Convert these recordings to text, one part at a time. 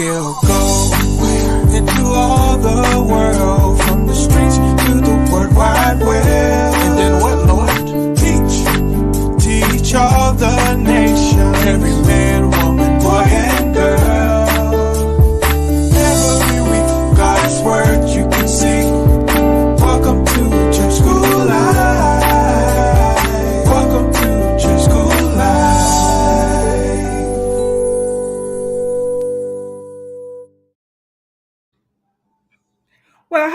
Gayle, go into all the world, from the streets to the World Wide Web. And then what, Lord? Teach all the nations, every man, woman, boy, and girl. Every week, God's word you can see. Welcome to Church School Life. Welcome to Church School Life. Well,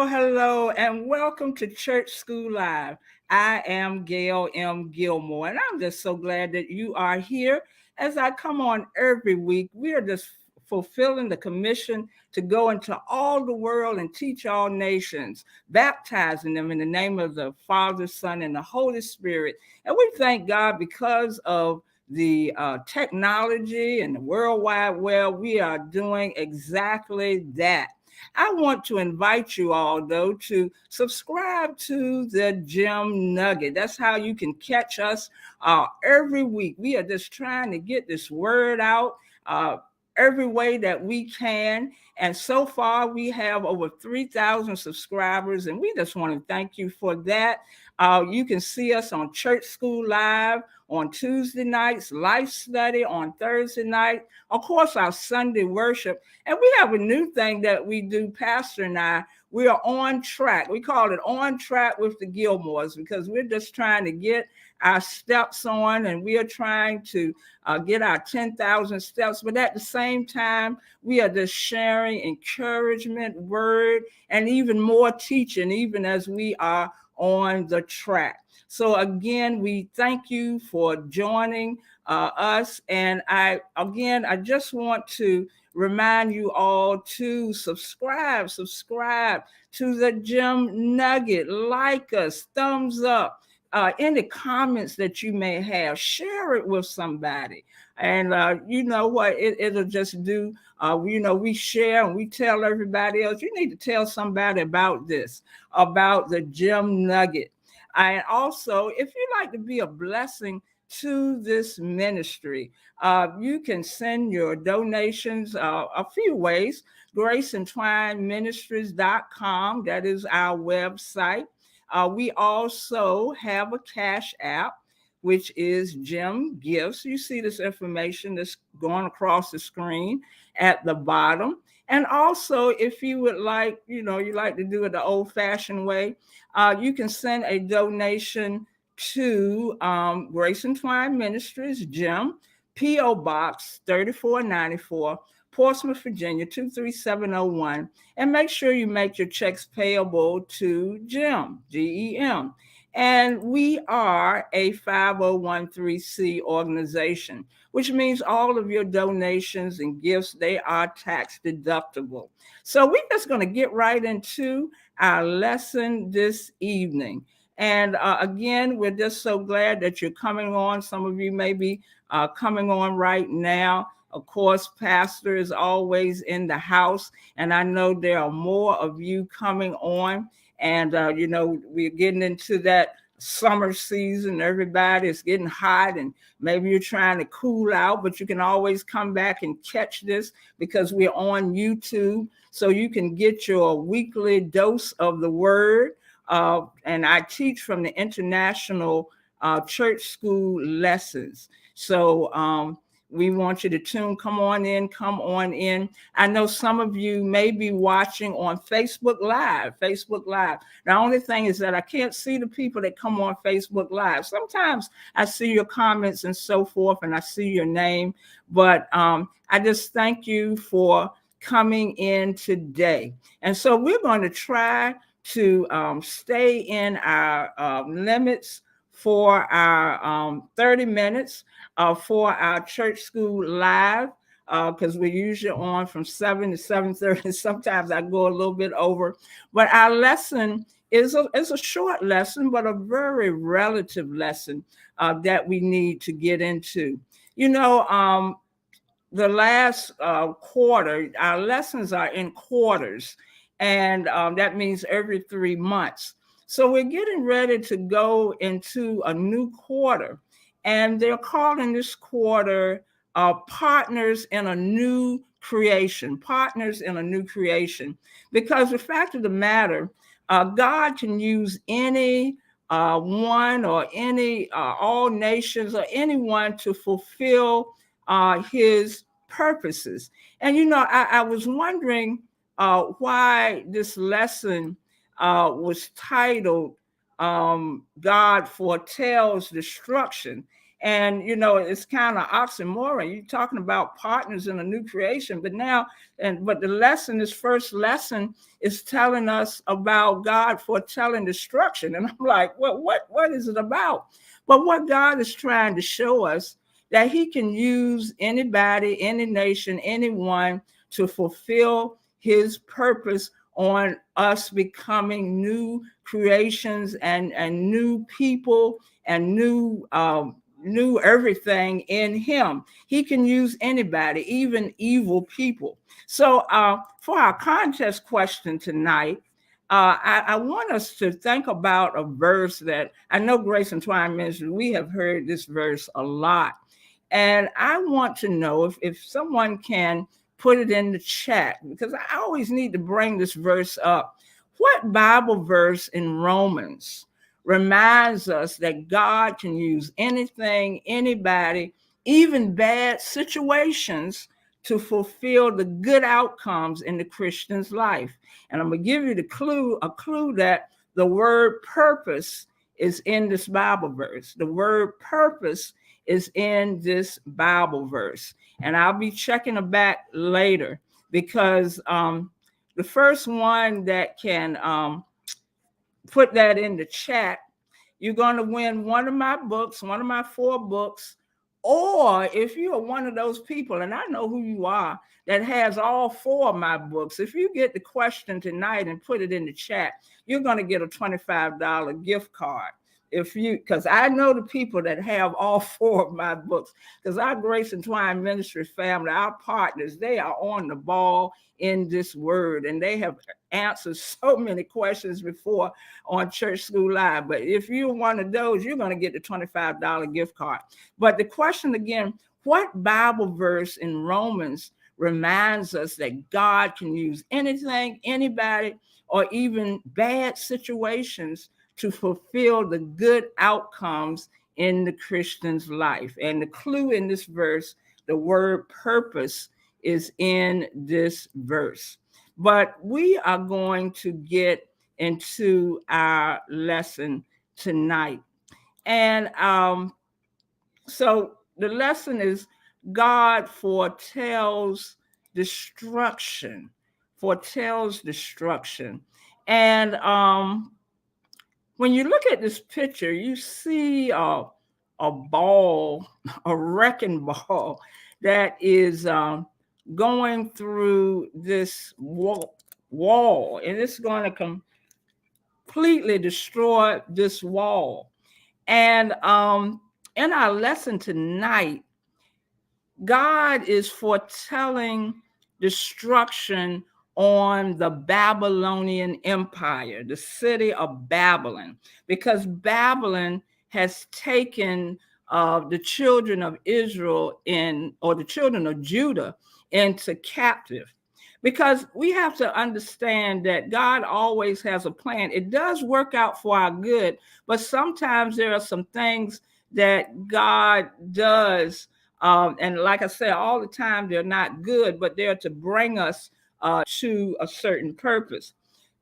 hello, and welcome to Church School Live. I am Gayle M. Gilmore, and I'm just so glad that you are here. As I come on every week, we are just fulfilling the commission to go into all the world and teach all nations, baptizing them in the name of the Father, Son, and the Holy Spirit. And we thank God because of the technology and the World Wide Web, we are doing exactly that. I want to invite you all, though, to subscribe to the Gem Nugget. That's how you can catch us every week. We are just trying to get this word out every way that we can. And so far, we have over 3,000 subscribers, and we just want to thank you for that. You can see us on Church School Live on Tuesday nights, Life Study on Thursday night, of course, our Sunday worship. And we have a new thing that we do, Pastor and I. We are on track. We call it On Track with the Gilmores, because we're just trying to get our steps on, and we are trying to get our 10,000 steps. But at the same time, we are just sharing encouragement, word, and even more teaching, even as we are on the track. So again, we thank you for joining us. And I just want to remind you all to subscribe to the Gem Nugget, like us, thumbs up. Any comments that you may have, share it with somebody. And you know what, it'll just do, we share and we tell everybody else, you need to tell somebody about this, about the Gem Nugget. And also, if you'd like to be a blessing to this ministry, you can send your donations a few ways. GraceEntwinedMinistries.com, that is our website. We also have a cash app, which is GEMgifts. You see this information that's going across the screen at the bottom. And also, if you would like, you like to do it the old-fashioned way, you can send a donation to Grace Entwined Ministries, GEM, P.O. Box 3494, Portsmouth, Virginia 23701, and make sure you make your checks payable to GEM, GEM. And we are a 501(c) organization, which means all of your donations and gifts, they are tax deductible. So we're just going to get right into our lesson this evening. And again, we're just so glad that you're coming on. Some of you may be coming on right now. Of course, Pastor is always in the house, and I know there are more of you coming on. And, we're getting into that summer season. Everybody is getting hot, and maybe you're trying to cool out, but you can always come back and catch this because we're on YouTube. So you can get your weekly dose of the word. And I teach from the International Church School Lessons. So we want you to come on in. I know some of you may be watching on Facebook Live. The only thing is that I can't see the people that come on Facebook Live. Sometimes I see your comments and so forth, and I see your name. But I just thank you for coming in today. And so we're going to try to stay in our limits for our 30 minutes for our Church School Live, because we're usually on from 7 to 7:30. Sometimes I go a little bit over, but our lesson is a short lesson, but a very relative lesson that we need to get into. The last quarter, our lessons are in quarters, and that means every 3 months. So we're getting ready to go into a new quarter, and they're calling this quarter Partners in a New creation, partners in a new creation. Because the fact of the matter, God can use any one or any all nations or anyone to fulfill his purposes. And I was wondering why this lesson was titled God Foretells Destruction. And it's kind of oxymoron. You're talking about partners in a new creation, but the lesson, this first lesson, is telling us about God foretelling destruction. And I'm like, well, what is it about? But what God is trying to show us, that he can use anybody, any nation, anyone to fulfill his purpose on us becoming new creations and new people and new everything in him. He can use anybody, even evil people. So for our contest question tonight, I want us to think about a verse that I know Grace and Entwined Ministries, we have heard this verse a lot. And I want to know if someone can put it in the chat, because I always need to bring this verse up. What Bible verse in Romans reminds us that God can use anything, anybody, even bad situations, to fulfill the good outcomes in the Christian's life? And I'm going to give you a clue that the word purpose is in this Bible verse. The word purpose is in this Bible verse. And I'll be checking it back later, because the first one that can put that in the chat, you're going to win one of my books, one of my 4 books. Or if you are one of those people, and I know who you are, that has all 4 of my books, if you get the question tonight and put it in the chat, you're going to get a $25 gift card. Because I know the people that have all 4 of my books, because our Grace and Entwined Ministries family, our partners, they are on the ball in this word, and they have answered so many questions before on Church School Live. But if you're one of those, you're going to get the $25 gift card. But the question again, what Bible verse in Romans reminds us that God can use anything, anybody, or even bad situations to fulfill the good outcomes in the Christian's life? And the clue in this verse, the word purpose, is in this verse. But we are going to get into our lesson tonight. And so the lesson is God foretells destruction. And when you look at this picture, you see a ball, a wrecking ball that is going through this wall, and it's going to completely destroy this wall. And in our lesson tonight, God is foretelling destruction on the Babylonian Empire, the city of Babylon, because Babylon has taken the children of Israel or the children of Judah into captive. Because we have to understand that God always has a plan. It does work out for our good, but sometimes there are some things that God does, and like I said, all the time they're not good, but they're to bring us to a certain purpose.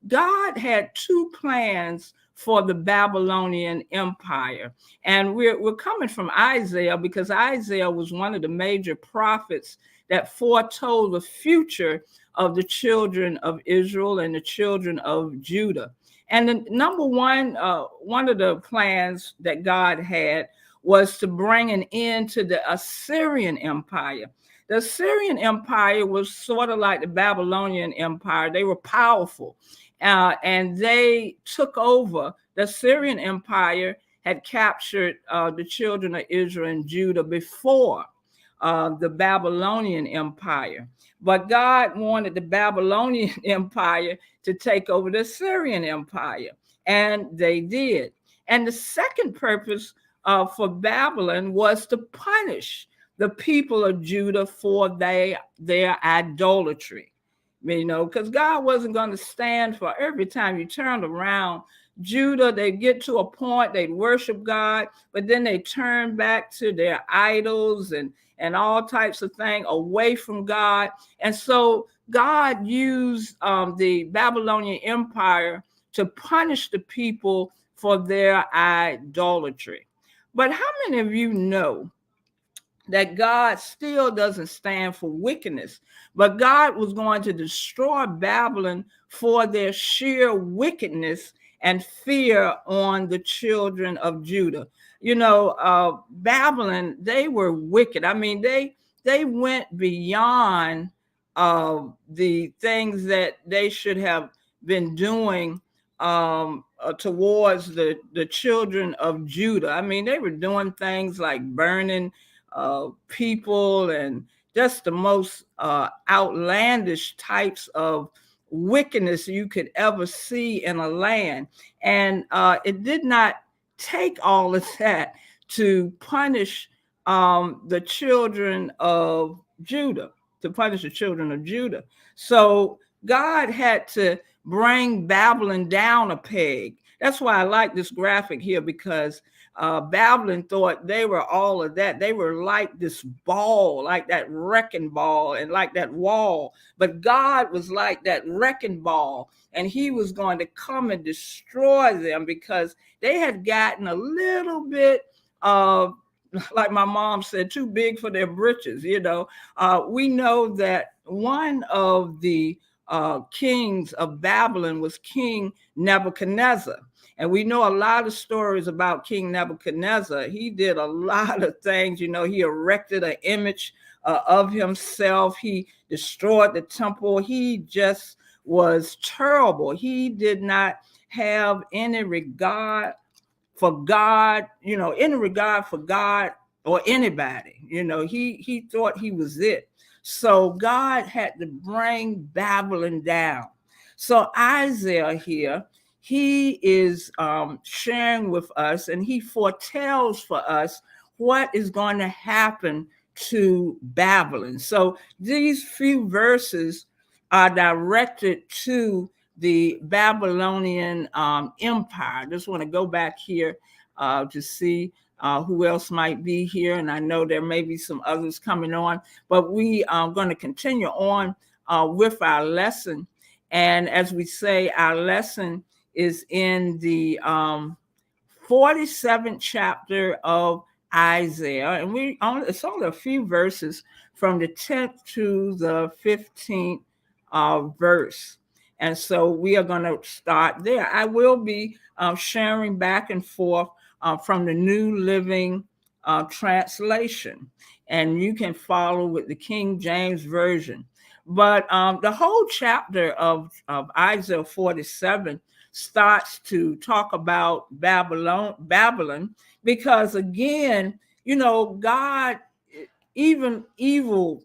God had 2 plans for the Babylonian Empire. And we're coming from Isaiah, because Isaiah was one of the major prophets that foretold the future of the children of Israel and the children of Judah. And the number one of the plans that God had was to bring an end to the Assyrian Empire. The Assyrian Empire was sort of like the Babylonian Empire. They were powerful, and they took over. The Assyrian Empire had captured the children of Israel and Judah before the Babylonian Empire. But God wanted the Babylonian Empire to take over the Assyrian Empire, and they did. And the second purpose for Babylon was to punish the people of Judah for their idolatry. Because God wasn't going to stand for every time you turned around. Judah, they get to a point, they'd worship God, but then they turn back to their idols and all types of things away from God. And so God used the Babylonian Empire to punish the people for their idolatry. But how many of you know that God still doesn't stand for wickedness, but God was going to destroy Babylon for their sheer wickedness and fear on the children of Judah? Babylon, they were wicked. I mean, they went beyond the things that they should have been doing towards the children of Judah. I mean, they were doing things like burning people and just the most outlandish types of wickedness you could ever see in a land. And it did not take all of that to punish the children of Judah, to punish the children of Judah. So God had to bring Babylon down a peg. That's why I like this graphic here, because Babylon thought they were all of that. They were like this ball, like that wrecking ball, and like that wall. But God was like that wrecking ball, and he was going to come and destroy them because they had gotten a little bit of, like my mom said, too big for their britches. We know that one of the kings of Babylon was King Nebuchadnezzar. And we know a lot of stories about King Nebuchadnezzar. He did a lot of things. He erected an image of himself. He destroyed the temple. He just was terrible. He did not have any regard for God, any regard for God or anybody. He thought he was it. So God had to bring Babylon down. So Isaiah here, he is sharing with us, and he foretells for us what is going to happen to Babylon. So these few verses are directed to the Babylonian Empire. I just want to go back here to see who else might be here. And I know there may be some others coming on, but we are going to continue on with our lesson. And as we say, our lesson is in the 47th chapter of Isaiah. And it's only a few verses from the 10th to the 15th verse. And so we are going to start there. I will be sharing back and forth from the New Living Translation, and you can follow with the King James Version. But the whole chapter of Isaiah 47 starts to talk about Babylon, because again, God, even evil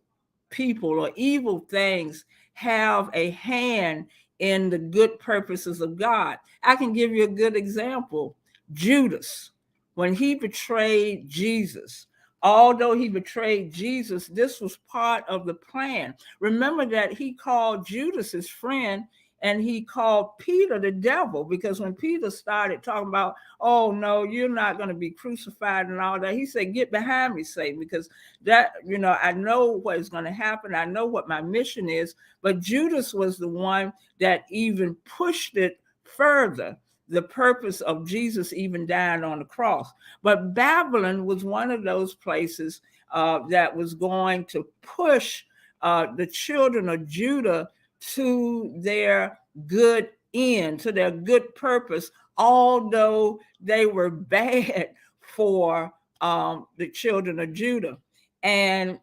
people or evil things have a hand in the good purposes of God. I can give you a good example. Judas, when he betrayed Jesus, although he betrayed Jesus, this was part of the plan. Remember that he called Judas his friend, and he called Peter the devil, because when Peter started talking about, oh no, you're not going to be crucified and all that, he said, get behind me, Satan, because that, I know what is going to happen. I know what my mission is. But Judas was the one that even pushed it further, the purpose of Jesus even dying on the cross. But Babylon was one of those places that was going to push the children of Judah to their good end, to their good purpose, although they were bad for the children of Judah. And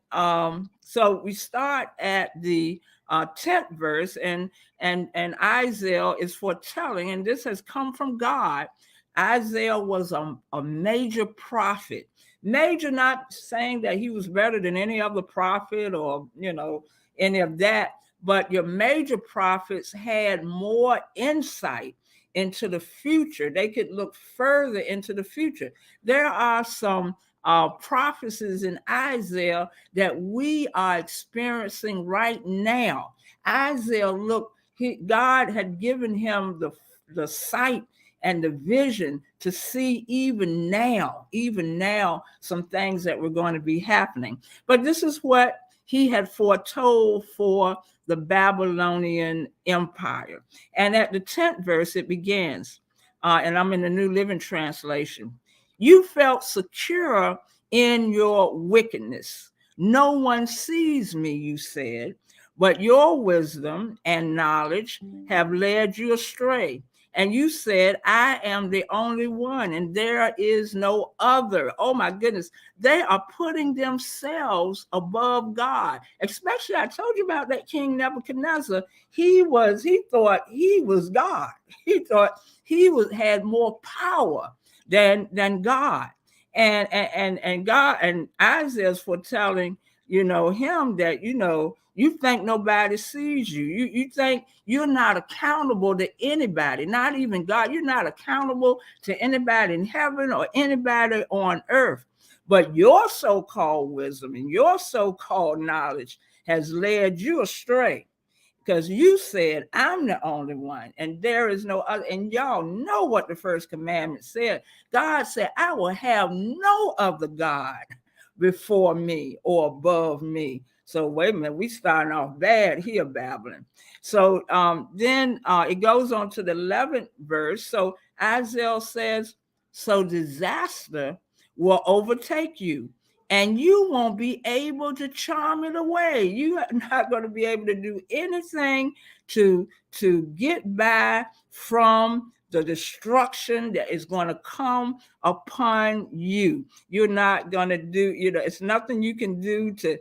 so we start at the 10th verse, and Isaiah is foretelling, and this has come from God. Isaiah was a major prophet. Major, not saying that he was better than any other prophet or, any of that, but your major prophets had more insight into the future. They could look further into the future. There are some prophecies in Isaiah that we are experiencing right now. Isaiah, look, God had given him the sight and the vision to see even now, some things that were going to be happening. But this is what he had foretold for the Babylonian Empire. And at the 10th verse, it begins, and I'm in the New Living Translation. You felt secure in your wickedness. No one sees me, you said, but your wisdom and knowledge have led you astray. And you said, I am the only one, and there is no other. Oh my goodness. They are putting themselves above God. Especially, I told you about that King Nebuchadnezzar. He thought he was God. He thought he had more power than God. And God, and Isaiah's foretelling, him that, you think nobody sees you. You think you're not accountable to anybody, not even God. You're not accountable to anybody in heaven or anybody on earth. But your so-called wisdom and your so-called knowledge has led you astray, because you said, I'm the only one and there is no other. And y'all know what the first commandment said. God said, I will have no other God before me or above me. So wait a minute, we starting off bad here, Babylon. So then it goes on to the 11th verse. So Isaiah says, so disaster will overtake you, and you won't be able to charm it away. You are not going to be able to do anything to get by from the destruction that is going to come upon you. You're not going to do, it's nothing you can do to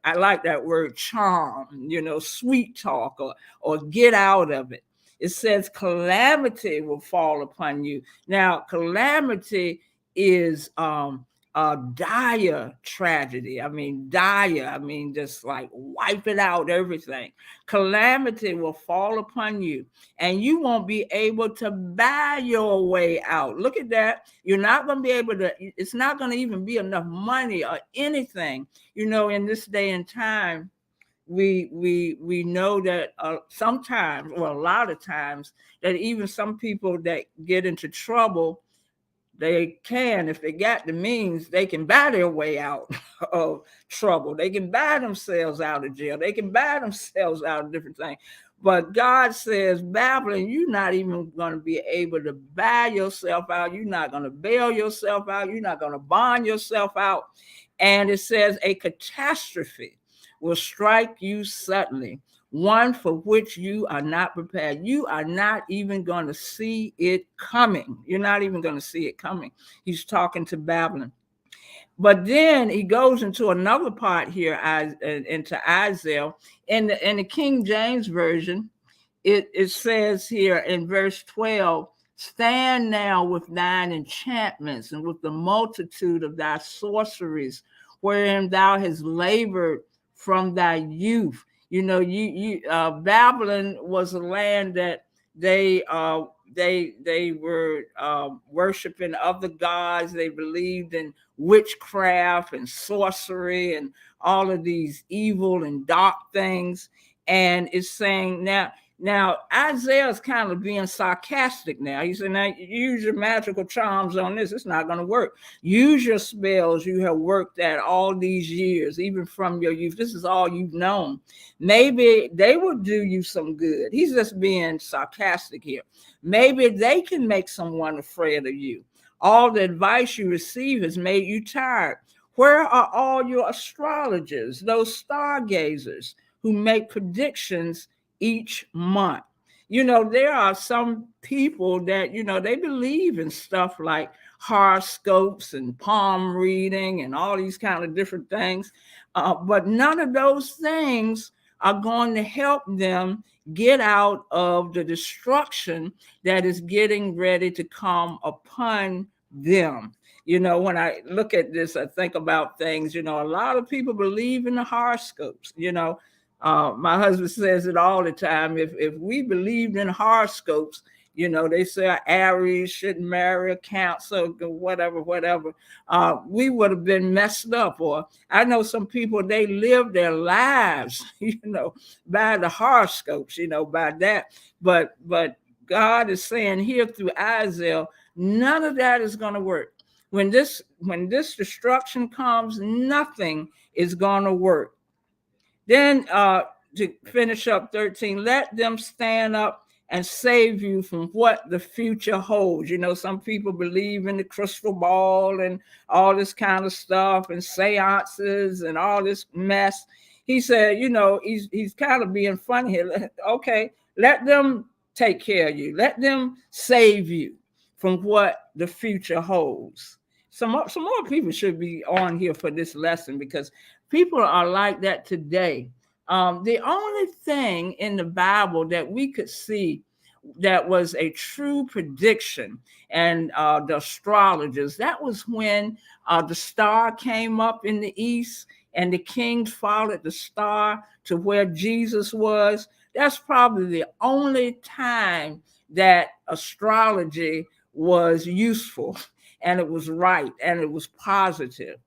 I like that word, charm, sweet talk or get out of it. It says calamity will fall upon you. Now, calamity is a dire tragedy. Just like wipe it out, everything. Calamity will fall upon you, and you won't be able to buy your way out. Look at that. You're not going to be able to, it's not going to even be enough money or anything. In this day and time, we know that sometimes, or a lot of times, that even some people that get into trouble, they can, if they got the means, they can buy their way out of trouble. They can buy themselves out of jail. They can buy themselves out of different things. But God says, Babylon, you're not even going to be able to buy yourself out. You're not going to bail yourself out. You're not going to bond yourself out. And it says a catastrophe will strike you suddenly, one for which you are not prepared. You are not even going to see it coming. You're not even going to see it coming. He's talking to Babylon. But then he goes into another part here, into Isaiah. In the King James Version, it says here in verse 12, stand now with thine enchantments and with the multitude of thy sorceries, wherein thou hast labored from thy youth. Babylon was a land that they were worshiping other gods. They believed in witchcraft and sorcery and all of these evil and dark things. And it's saying now Isaiah is kind of being sarcastic now. He said, now use your magical charms on this. It's not going to work. Use your spells you have worked at all these years, even from your youth. This is all you've known. Maybe they will do you some good. He's just being sarcastic here. Maybe they can make someone afraid of you. All the advice you receive has made you tired. Where are all your astrologers, those stargazers who make predictions each month? There are some people that, they believe in stuff like horoscopes and palm reading and all these kind of different things. But none of those things are going to help them get out of the destruction that is getting ready to come upon them. When I look at this, I think about things, a lot of people believe in the horoscopes. My husband says it all the time. If we believed in horoscopes, You know, they say Aries shouldn't marry a Cancer, whatever. We would have been messed up. Or I know some people, they live their lives, by the horoscopes, by that. But God is saying here through Isaiah, none of that is going to work. When this destruction comes, nothing is going to work. Then to finish up 13, let them stand up and save you from what the future holds. Some people believe in the crystal ball and all this kind of stuff and seances and all this mess. He said, he's kind of being funny here. Okay, let them take care of you. Let them save you from what the future holds. Some more people should be on here for this lesson, because people are like that today. The only thing in the Bible that we could see that was a true prediction, and the astrologers, that was when the star came up in the east and the kings followed the star to where Jesus was. That's probably the only time that astrology was useful, and it was right, and it was positive.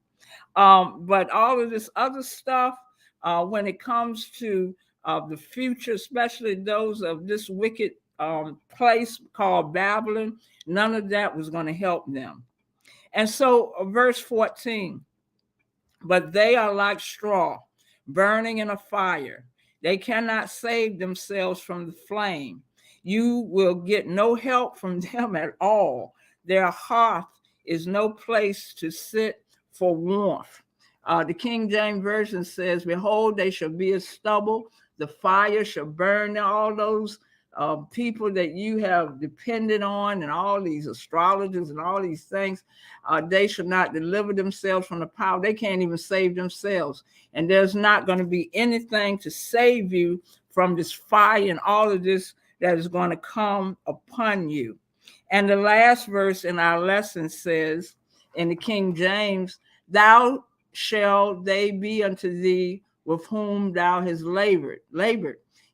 But all of this other stuff, when it comes to the future, especially those of this wicked place called Babylon, none of that was going to help them. And so verse 14, but they are like straw burning in a fire. They cannot save themselves from the flame. You will get no help from them at all. Their hearth is no place to sit for warmth. The King James Version says, behold, they shall be as stubble. The fire shall burn all those people that you have depended on, and all these astrologers and all these things. They shall not deliver themselves from the power. They can't even save themselves. And there's not going to be anything to save you from this fire and all of this that is going to come upon you. And the last verse in our lesson says, in the King James, thou shall they be unto thee with whom thou hast labored,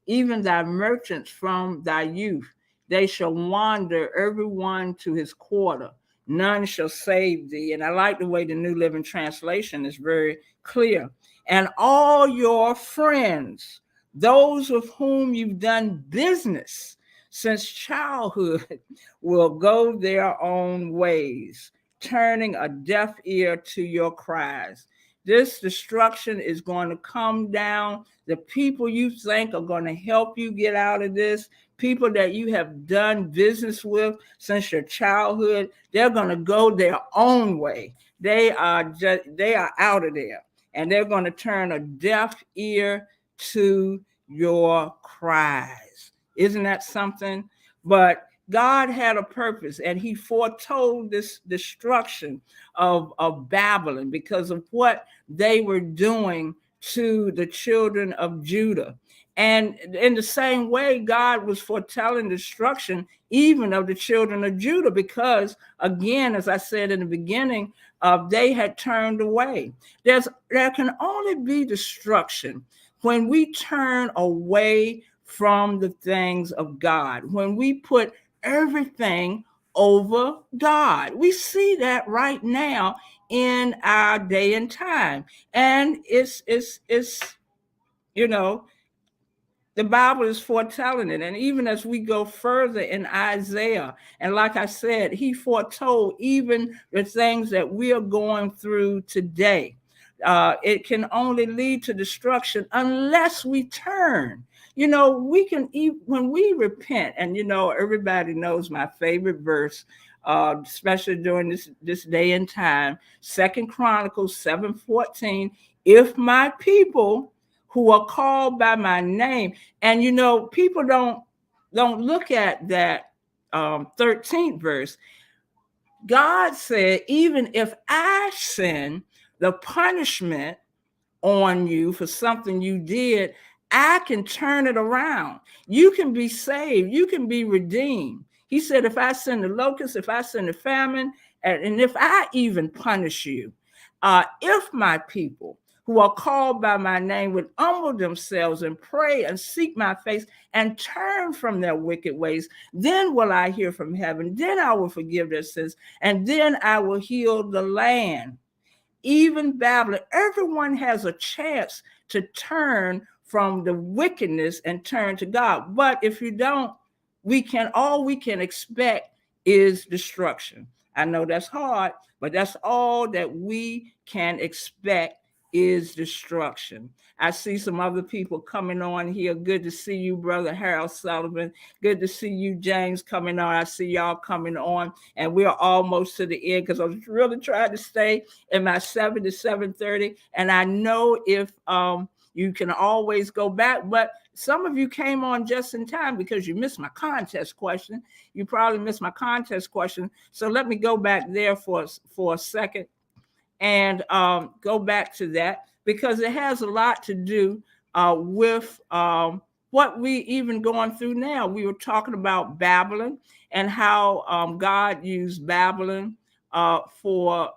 even thy merchants from thy youth. They shall wander every one to his quarter. None shall save thee. And I like the way the New Living Translation is very clear. And all your friends, those with whom you've done business since childhood, will go their own ways, turning a deaf ear to your cries. This destruction is going to come down. The people you think are going to help you get out of this, people that you have done business with since your childhood, they're going to go their own way. They are out of there, and they're going to turn a deaf ear to your cries. Isn't that something? But God had a purpose, and he foretold this destruction of Babylon because of what they were doing to the children of Judah. And in the same way, God was foretelling destruction even of the children of Judah, because, again, as I said in the beginning, they had turned away. There can only be destruction when we turn away from the things of God, when we put everything over God. We see that right now in our day and time. And it's the Bible is foretelling it. And even as we go further in Isaiah, and like I said, he foretold even the things that we are going through today. It can only lead to destruction unless we turn. We can, when we repent, and everybody knows my favorite verse, especially during this day and time, 2 Chronicles 7:14. If my people who are called by my name, and people don't look at that 13th verse. God said, even if I send the punishment on you for something you did, I can turn it around. You can be saved. You can be redeemed. He said, if I send the locusts, if I send the famine, and if I even punish you, if my people who are called by my name would humble themselves and pray and seek my face and turn from their wicked ways, then will I hear from heaven. Then I will forgive their sins, and then I will heal the land. Even Babylon, everyone has a chance to turn from the wickedness and turn to God. But if you don't, all we can expect is destruction. I know that's hard, but that's all that we can expect is destruction. I see some other people coming on here. Good to see you, Brother Harold Sullivan. Good to see you, James, coming on. I see y'all coming on, and we're almost to the end because I was really trying to stay in my 7 to 7:30. And I know if you can always go back, but some of you came on just in time because you missed my contest question. You probably missed my contest question. So let me go back there for a second and go back to that because it has a lot to do with what we even going through now. We were talking about Babylon and how God used Babylon for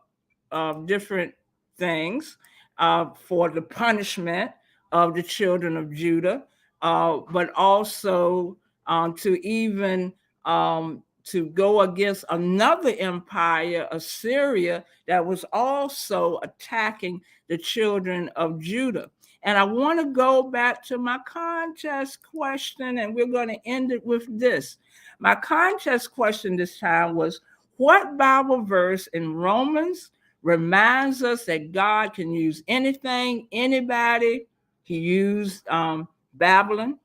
different things, for the punishment of the children of Judah, but also to even to go against another empire, Assyria, that was also attacking the children of Judah. And I want to go back to my contest question, and we're going to end it with this. My contest question this time was, what Bible verse in Romans reminds us that God can use anything, anybody? He used Babylon.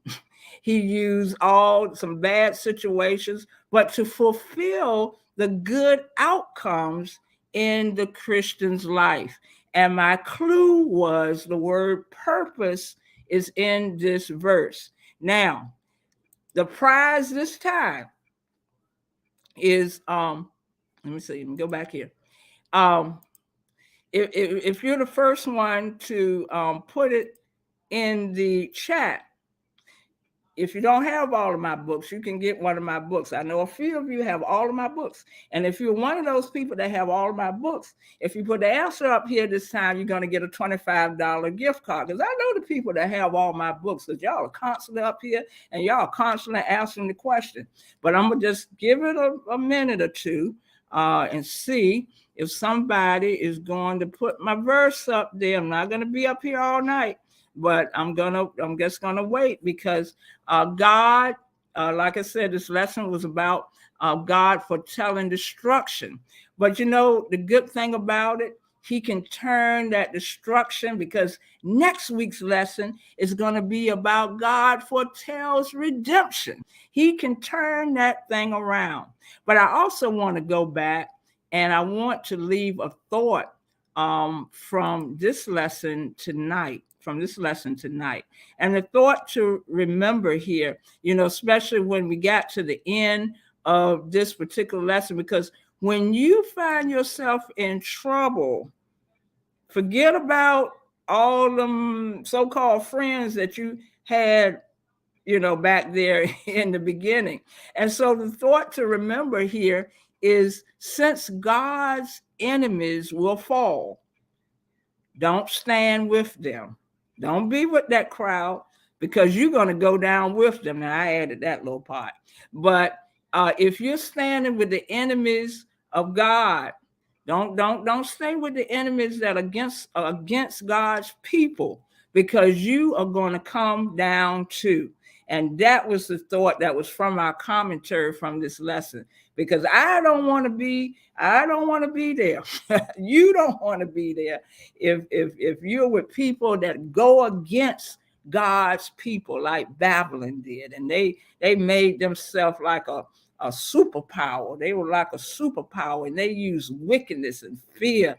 He used some bad situations, but to fulfill the good outcomes in the Christian's life. And my clue was the word purpose is in this verse. Now, the prize this time is let me see, let me go back here. If you're the first one to put it in the chat, if you don't have all of my books, you can get one of my books. I know a few of you have all of my books. And if you're one of those people that have all of my books, if you put the answer up here this time, you're going to get a $25 gift card. Because I know the people that have all my books, because y'all are constantly up here and y'all are constantly answering the question. But I'm going to just give it a minute or two and see if somebody is going to put my verse up there. I'm not going to be up here all night, but I'm just gonna wait because God, like I said, this lesson was about God foretelling destruction. But you know, the good thing about it, he can turn that destruction, because next week's lesson is going to be about God foretells redemption. He can turn that thing around. But I also want to go back and I want to leave a thought from this lesson tonight. And the thought to remember here, you know, especially when we got to the end of this particular lesson, because when you find yourself in trouble, forget about all them so-called friends that you had, you know, back there in the beginning. And so the thought to remember here is, since God's enemies will fall, don't stand with them. Don't be with that crowd, because you're going to go down with them. Now, I added that little part. But if you're standing with the enemies of God, don't stay with the enemies that are against God's people, because you are going to come down too. And that was the thought that was from our commentary from this lesson, because I don't want to be there. You don't want to be there if you're with people that go against God's people, like Babylon did, and they made themselves like a superpower. They were like a superpower, and they used wickedness and fear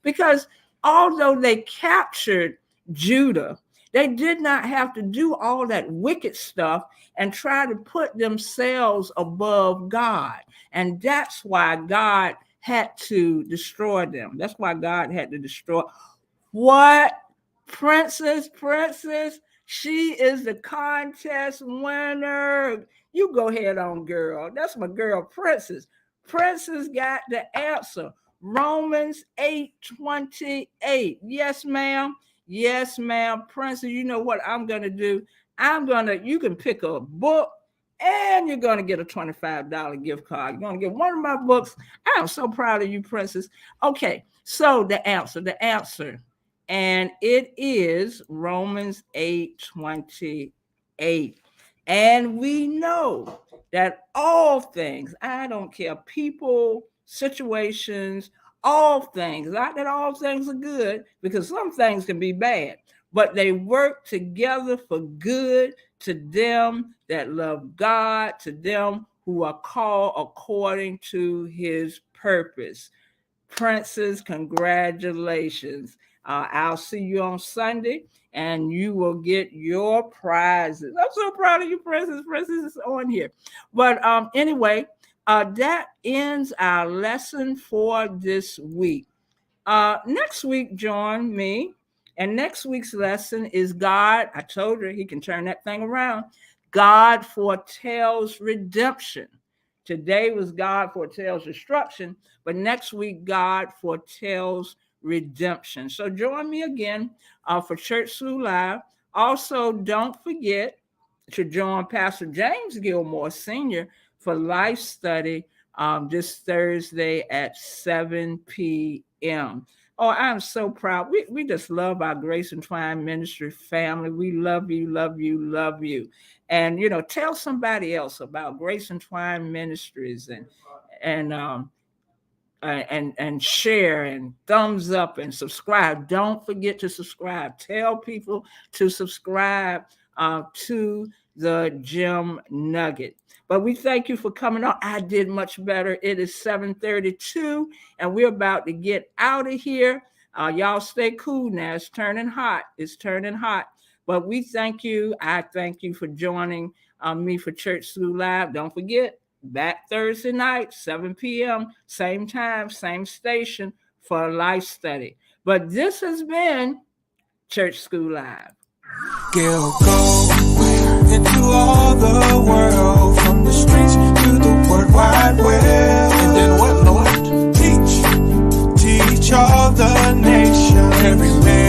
because although they captured Judah, they did not have to do all that wicked stuff and try to put themselves above God. And that's why God had to destroy them. That's why God had to destroy. What? Princess, she is the contest winner. You go ahead on, girl. That's my girl, Princess. Princess got the answer. Romans 8:28. Yes, ma'am. Yes, ma'am. Princess, you know what I'm going to do? You can pick a book and you're going to get a $25 gift card. You're going to get one of my books. I'm so proud of you, Princess. Okay, so the answer. And it is Romans 8:28. And we know that all things, I don't care, people, situations, all things, not that all things are good, because some things can be bad, but they work together for good to them that love God, to them who are called according to his purpose. Princess, congratulations. I'll see you on Sunday and you will get your prizes. I'm so proud of you, Princess. Princess is on here. But anyway, that ends our lesson for this week. Next week, join me. And next week's lesson is God. I told you he can turn that thing around. God foretells redemption. Today was God foretells destruction, but next week, God foretells redemption. So join me again for Church School Live. Also, don't forget to join Pastor James Gilmore, Sr., for Life Study this Thursday at 7 p.m. Oh, I'm so proud. We just love our Grace Entwined Ministry family. We love you, love you, love you. And, you know, tell somebody else about Grace Entwined Ministries and share and thumbs up and subscribe. Don't forget to subscribe. Tell people to subscribe to the Gem Nugget. But we thank you for coming on. I did much better. It is 7:32 and we're about to get out of here. Y'all stay cool now. It's turning hot. It's turning hot. But we thank you. I thank you for joining me for Church School Live. Don't forget, back Thursday night, 7 p.m., same time, same station for a life study. But this has been Church School Live. Gayle, go into all the world, from the streets to the World Wide Web. And then what, Lord? Teach all the nations, every man.